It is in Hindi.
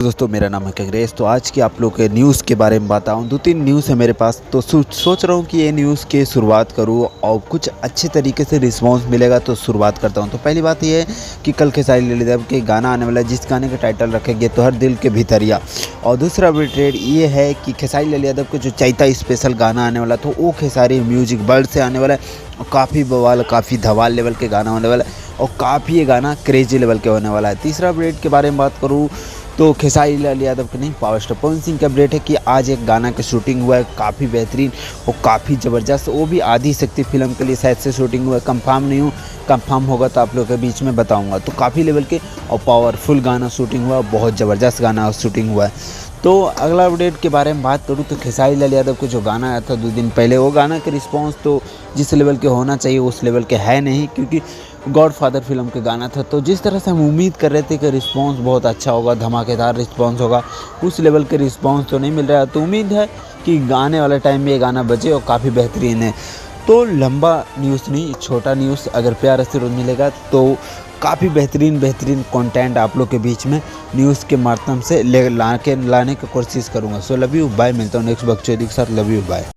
दोस्तों मेरा नाम है कंग्रेस। तो आज की आप लोग के न्यूज़ के बारे में बताऊं। 2-3 न्यूज़ है मेरे पास, तो सोच रहा हूं कि ये न्यूज़ की शुरुआत करूं और कुछ अच्छे तरीके से रिस्पांस मिलेगा तो शुरुआत करता हूं। तो पहली बात ये है कि कल खेसारी लाल यादव के गाना आने वाला है, जिस गाने का टाइटल रखा गया तो हर दिल के भितरिया। और दूसरा अपडेट ये है कि खेसारी लाल यादव का जो चैता स्पेशल गाना आने वाला तो वो खेसारी म्यूजिक वर्ल्ड से आने वाला है और काफ़ी बवाल, काफ़ी धमाल लेवल के गाना होने वाला है और काफ़ी ये गाना क्रेजी लेवल के होने वाला है। तीसरा अपडेट के बारे में बात करूँ तो खेसारी लाल यादव के नहीं, पावर स्टार पवन सिंह का अपडेट है कि आज एक गाना का शूटिंग हुआ है, काफ़ी बेहतरीन और काफ़ी ज़बरदस्त। वो भी आदि शक्ति फिल्म के लिए शायद से शूटिंग हुआ है, कंफर्म नहीं हूँ, कंफर्म होगा तो आप लोग के बीच में बताऊंगा। तो काफ़ी लेवल के और पावरफुल गाना शूटिंग हुआ, बहुत ज़बरदस्त गाना शूटिंग हुआ है। तो अगला अपडेट के बारे में बात करूँ तो खेसारी लाल यादव का जो गाना आया था 2 दिन पहले, वो गाना का रिस्पांस तो जिस लेवल के होना चाहिए उस लेवल के है नहीं, क्योंकि गॉडफादर फिल्म का गाना था। तो जिस तरह से हम उम्मीद कर रहे थे कि रिस्पांस बहुत अच्छा होगा, धमाकेदार रिस्पांस होगा, उस लेवल के रिस्पांस तो नहीं मिल रहा है। तो उम्मीद है कि आने वाले टाइम में ये गाना बजे और काफ़ी बेहतरीन है। तो लंबा न्यूज़ नहीं, छोटा न्यूज़, अगर प्यार से रोज़ मिलेगा तो काफ़ी बेहतरीन कंटेंट आप लोग के बीच में न्यूज़ के माध्यम से लाने की कोशिश करूँगा। So love you, bye. मिलता हूँ नेक्स्ट बकचोदी के साथ। Love you, bye.